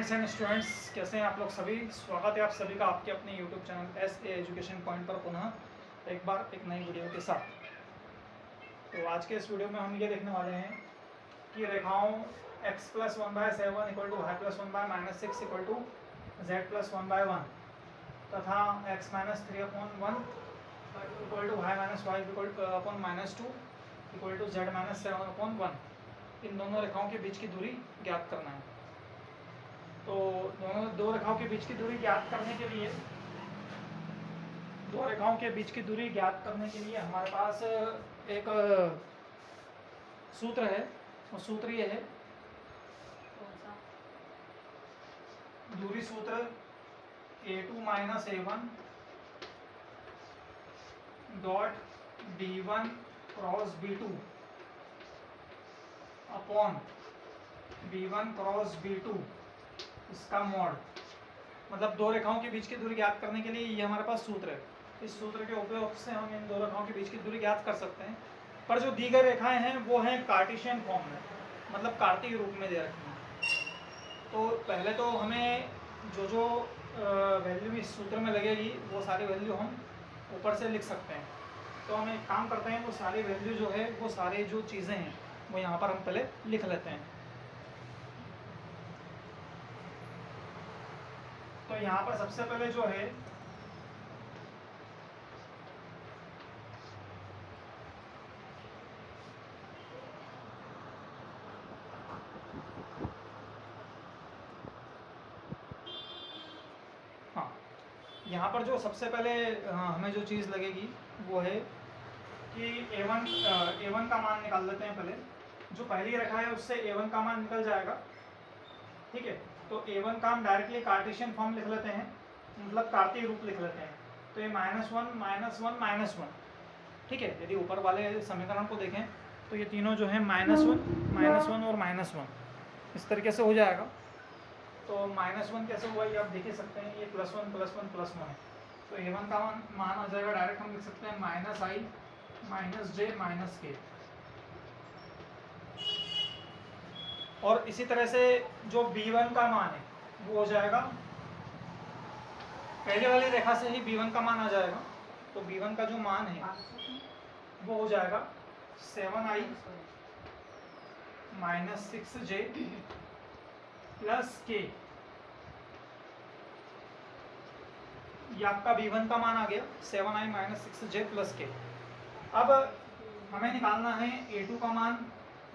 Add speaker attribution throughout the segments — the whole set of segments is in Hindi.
Speaker 1: फ्रेंड्स एंड स्टूडेंट्स, कैसे हैं आप लोग सभी। स्वागत है आप सभी का आपके अपने YouTube channel SA education point पर पुनः एक बार एक नई वीडियो के साथ। तो आज के इस वीडियो में हम ये देखने वाले हैं कि रेखाओं x + 1/7 = y + 1/-6 = z + 1/1 तथा x - 3/1 = y - y /-2 = z - 7/1। इन दोनों रेखाओं के बीच की दूरी ज्ञात करना है। तो दो रेखाओं के बीच की दूरी ज्ञात करने के लिए हमारे पास एक सूत्र है। वो सूत्र ये है, दूरी सूत्र A2 - A1 dot B1 cross B2 upon B1 cross B2 इसका मॉड। मतलब दो रेखाओं के बीच की दूरी ज्ञात करने के लिए ये हमारे पास सूत्र है। इस सूत्र के उपयोग से हम इन दो रेखाओं के बीच की दूरी ज्ञात कर सकते हैं। पर जो दी गई रेखाएं हैं वो हैं कार्टेशियन फॉर्म में, मतलब कार्तीय रूप में दे रखी हैं। तो पहले तो हमें जो वैल्यू इस सूत्र में लगेगी वो सारी वैल्यू हम ऊपर से लिख सकते हैं। तो हम एक काम करते हैं, वो सारी वैल्यू जो है, वो सारी जो चीज़ें हैं वो यहाँ पर हम पहले लिख लेते हैं। तो यहाँ पर सबसे पहले जो है यहाँ पर जो सबसे पहले हमें जो चीज़ लगेगी वो है कि A1 का मान निकाल लेते हैं। पहले जो पहली रेखा है उससे A1 का मान निकल जाएगा, ठीक है। तो A1 का हम डायरेक्टली कार्टेशियन फॉर्म लिख लेते हैं, मतलब कार्तीय रूप लिख लेते हैं। तो ये -1 -1 -1, ठीक है। यदि ऊपर वाले समीकरण को देखें तो ये तीनों जो है -1 और -1 इस तरीके से हो जाएगा। तो -1 कैसे हुआ ये आप देख ही सकते हैं, ये +1 +1 +1 है। तो A1 का मान आ जाएगा, डायरेक्ट हम लिख सकते हैं -i - j - k। और इसी तरह से जो B1 का मान है वो हो जाएगा, पहले वाली रेखा से ही B1 का मान आ जाएगा। तो B1 का जो मान है वो हो जाएगा 7i - 6j + k। ये आपका B1 का मान आ गया, 7i - 6j + k। अब हमें निकालना है A2 का मान।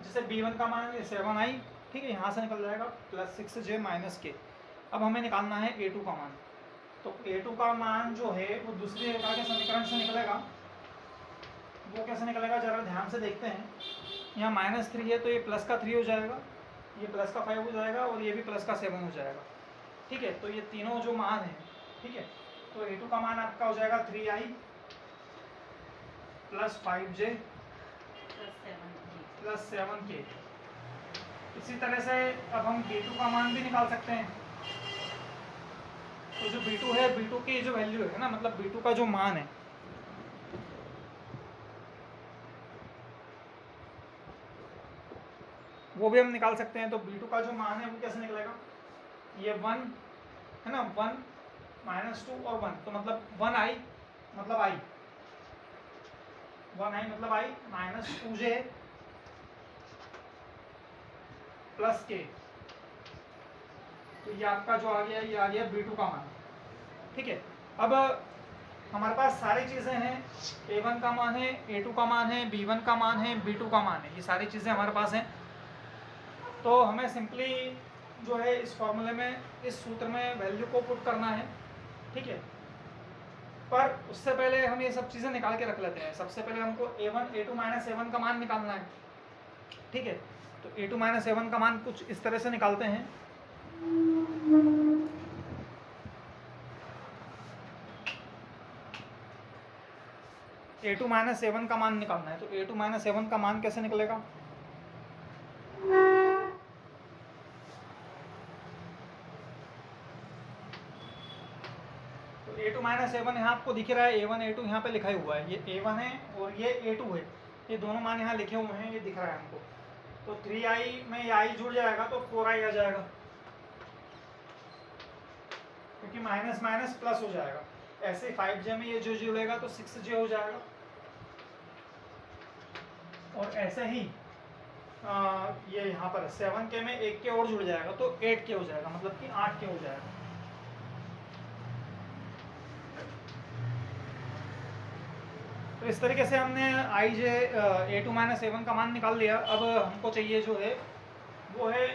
Speaker 1: जैसे B1 का मान है 7i, ठीक है, यहाँ से निकल जाएगा +6j - k। अब हमें निकालना है A2 का मान। तो A2 का मान जो है वो दूसरी रेखा के समीकरण से निकलेगा। वो कैसे निकलेगा जरा ध्यान से देखते हैं। यहाँ -3 है तो ये +3 हो जाएगा, ये +5 हो जाएगा और ये भी +7 हो जाएगा, ठीक है। तो ये तीनों जो मान है, ठीक है। तो A2 का मान आपका हो जाएगा 3i + 5j + 7k। इसी तरह से अब हम B2 का मान भी निकाल सकते हैं। तो जो B2 है, B2 की जो वैल्यू है ना, मतलब B2 का जो मान है वो भी हम निकाल सकते हैं। तो B2 का जो मान है वो कैसे निकलेगा, ये 1 है ना, 1 -2 और 1, तो मतलब 1i मतलब i -2j + k। तो ये आपका जो आ गया, ये आ गया B2 का मान, ठीक है। अब हमारे पास सारी चीज़ें हैं, A1 का मान है, A2 का मान है, B1 का मान है, B2 का मान है, ये सारी चीज़ें हमारे पास हैं। तो हमें सिंपली जो है इस फॉर्मूले में, इस सूत्र में वैल्यू को पुट करना है, ठीक है। पर उससे पहले हम ये सब चीज़ें निकाल के रख लेते हैं। सबसे पहले हमको A2 - A1 का मान निकालना है, ठीक है। तो A2 - A1 का मान कुछ इस तरह से निकालते हैं। A2 - A1 का मान निकालना है। तो A2 - A1 का मान कैसे निकलेगा, तो A2 - A1 यहाँ आपको दिख रहा है, A1 A2 यहाँ पे लिखा ही हुआ है। ये A1 है और ये A2 है, ये दोनों मान यहाँ लिखे हुए हैं, ये दिख रहा है हमको। तो 3i में i जुड़ जाएगा तो 4i आ जाएगा, क्योंकि माइनस माइनस प्लस हो जाएगा। ऐसे 5j में ये जो जुड़ेगा तो 6j हो जाएगा, और ऐसे ही ये यहाँ पर 7k में 1k और जुड़ जाएगा तो 8k हो जाएगा, मतलब कि 8k हो जाएगा। तो इस तरीके से हमने ij a2 माइनस a1 का मान निकाल लिया। अब हमको चाहिए जो है वो है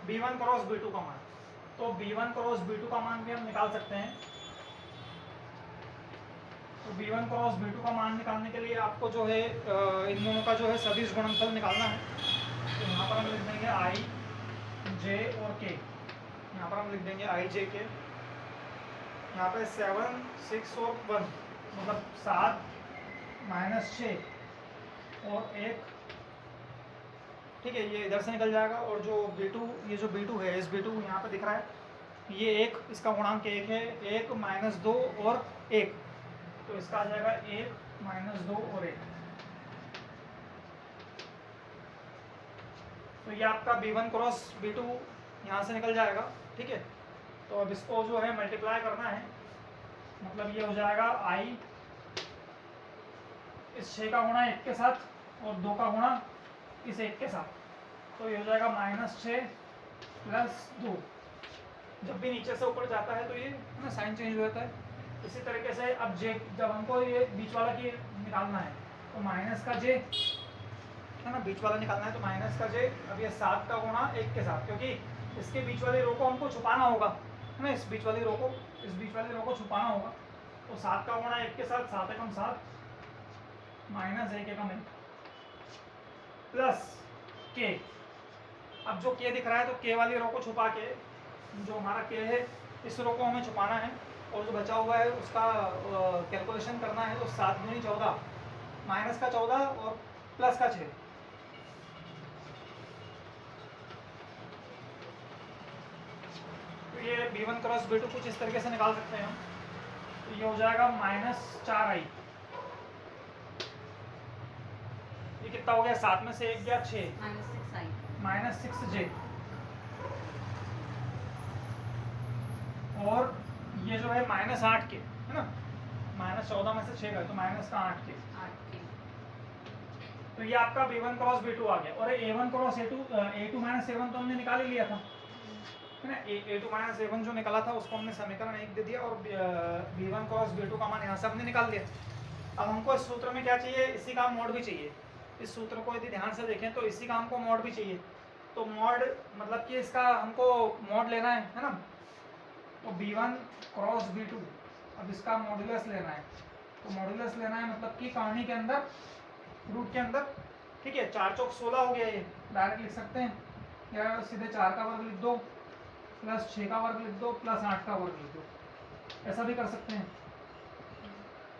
Speaker 1: b1 क्रॉस b2 का मान। तो b1 क्रॉस b2 का मान भी हम निकाल सकते हैं। तो b1 क्रॉस b2 का मान निकालने के लिए आपको जो है इन दोनों का जो है सदिश गुणनफल निकालना है। तो यहाँ पर हम लिख देंगे i, j और k। यहाँ पर हम लिख देंगे i, j, k। यहाँ पे 7, 6 और 1, मतलब 7 माइनस 6 और 1, ठीक है, ये इधर से निकल जाएगा। और जो b2, ये जो b2 है, इस b2 यहाँ पे दिख रहा है, ये 1, इसका गुणांक 1 है, 1 माइनस 2 और 1, तो इसका आ जाएगा 1 माइनस 2 और 1। तो ये आपका b1 क्रॉस b2 यहाँ से निकल जाएगा, ठीक है। तो अब इसको जो है मल्टीप्लाई करना है, मतलब ये हो जाएगा i इस 6 का गुणा 1 के साथ और 2 का गुणा इस 1 के साथ, तो ये हो जाएगा -6 प्लस 2। जब भी नीचे से ऊपर जाता है तो ये ना साइन चेंज हो जाता है। इसी तरीके से अब j, जब हमको ये बीच वाला की निकालना है तो माइनस का j है ना, बीच वाला निकालना है तो माइनस का j। अब ये 7 का गुणा 1 के साथ, क्योंकि इसके बीच वाली रो को हमको छुपाना होगा, है ना, इस बीच वाली रो को छुपाना होगा। तो 7 का गुणा 1 के साथ, 7 एकम 7 माइनस 1 एकम 1 प्लस k। अब जो k दिख रहा है तो k वाली रो को छुपा के, जो हमारा k है इस रो को हमें छुपाना है, और जो बचा हुआ है उसका कैलकुलेशन करना है। तो 7 दूनी 14, माइनस का 14 और प्लस का 6। तो ये b1 क्रॉस b2 कुछ इस तरीके से निकाल सकते हैं हम। तो ये हो जाएगा -4i। ये कितना हो गया, 7 में से 1 गया 6, -6j। और ये जो है -8k, है ना, -14 में से 6 गए तो -8k। तो ये आपका b1 क्रॉस b2 आ गया। और a1 cross a2 minus a1 तो हमने निकाल ही लिया था, है ना। a2 माइनस a1 जो निकाला था उसको हमने समीकरण 1 दे दिया, और b1 क्रॉस b2 का मान यहाँ से हमने निकाल दिया। अब हमको इस सूत्र में क्या चाहिए, इसी का मोड भी चाहिए। इस सूत्र को यदि ध्यान से देखें तो इसी का हमको मोड भी चाहिए। तो मोड मतलब कि इसका हमको मोड लेना है ना। तो b1 क्रॉस b2, अब इसका मॉडुलस लेना है। तो मॉडुलस लेना है मतलब कि कहानी के अंदर, रूट के अंदर, ठीक है। 4 चौक 16 हो गया, ये डायरेक्ट लिख सकते हैं, या सीधे 4 का वर्ग लिख दो प्लस 6 का वर्ग लिख दो प्लस 8 का वर्ग लिख दो, ऐसा भी कर सकते हैं,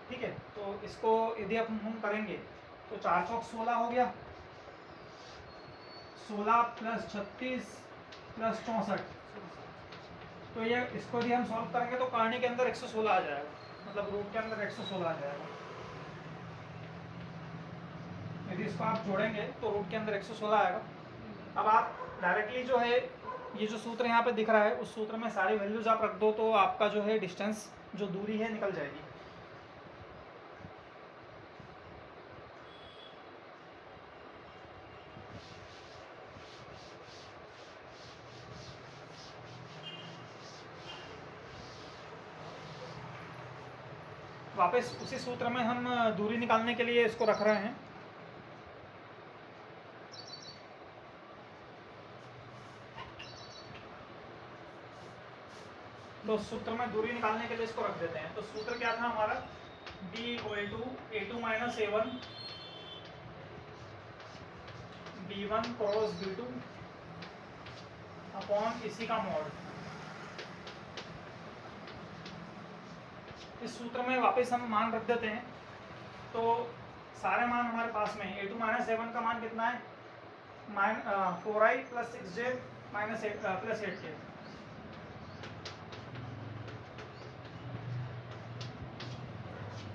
Speaker 1: ठीक है। तो इसको यदि हम करेंगे तो 4 चौक 16 हो गया, 16 प्लस 36 प्लस 64। तो ये इसको यदि हम सॉल्व करेंगे तो कहानी के अंदर 116 आ जाएगा, मतलब रूट के अंदर 116 आ जाएगा। यदि इसको आप जोड़ेंगे तो रूट के अंदर 116 आएगा। अब आप डायरेक्टली जो है ये जो सूत्र यहाँ पे दिख रहा है उस सूत्र में सारी वैल्यूज आप रख दो, तो आपका जो है डिस्टेंस, जो दूरी है, निकल जाएगी। वापस उसी सूत्र में हम दूरी निकालने के लिए इसको रख रहे हैं। तो सूत्र में दूरी निकालने के लिए इसको रख देते हैं। तो सूत्र क्या था हमारा, d = a2 minus a1 b1 cross b2 upon इसी का मॉड। इस सूत्र में वापस हम मान रख देते हैं। तो सारे मान हमारे पास में a2 माइनस a1 का मान कितना है, 4i plus 6j minus plus 8k।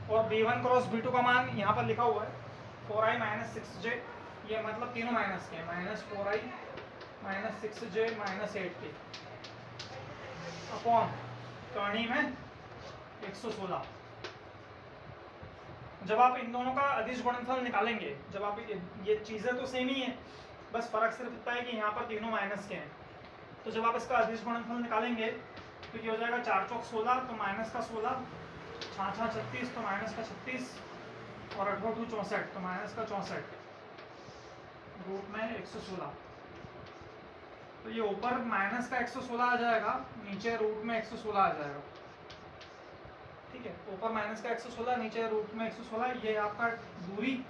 Speaker 1: और b1 क्रॉस b2 का मान यहाँ पर लिखा हुआ है 4i माइनस 6j, ये मतलब तीनों माइनस के, -4i minus 6j minus 8k upon कर्ण में 116। जब आप इन दोनों का अदिश गुणनफल निकालेंगे, जब आप ये चीज़ें तो सेम ही है, बस फर्क सिर्फ इतना है कि यहाँ पर तीनों माइनस के हैं। तो जब आप इसका अदिश गुणनफल निकालेंगे तो ये हो जाएगा 4 चौक 16 तो माइनस का 16, 6 6 36 तो माइनस का 36 और 8 2 64 तो माइनस का 64 रूट में 116। तो ये ऊपर माइनस का 116 आ जाएगा, नीचे रूट में 116 आ जाएगा। ठीक है, ऊपर माइनस का 116, नीचे रूट में 116, ये आपका दूरी।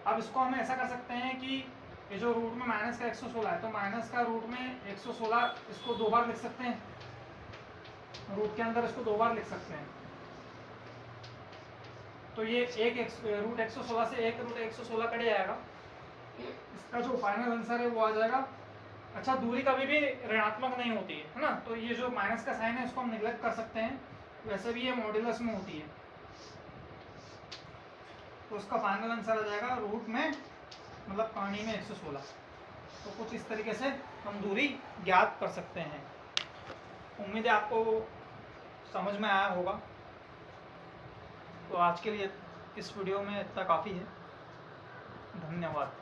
Speaker 1: अब इसको हम ऐसा कर सकते हैं कि ये जो रूट में माइनस का 116 है तो माइनस का रूट में 116 इसको 2 बार लिख सकते हैं, रूट के अंदर इसको 2 बार लिख सकते हैं। तो ये रूट 116 से एक रूट 116 कट जाएगा, इसका जो फाइनल आंसर है वो आ जाएगा। अच्छा, दूरी कभी भी ऋणात्मक नहीं होती है ना, तो ये जो माइनस का साइन है इसको हम निगलेक्ट कर सकते हैं, वैसे भी ये मॉड्यूलस में होती है। तो उसका फाइनल आंसर आ जाएगा रूट में मतलब कर्ण में 116। तो कुछ इस तरीके से हम दूरी ज्ञात कर सकते हैं। उम्मीद है आपको समझ में आया होगा। तो आज के लिए इस वीडियो में इतना काफ़ी है। धन्यवाद।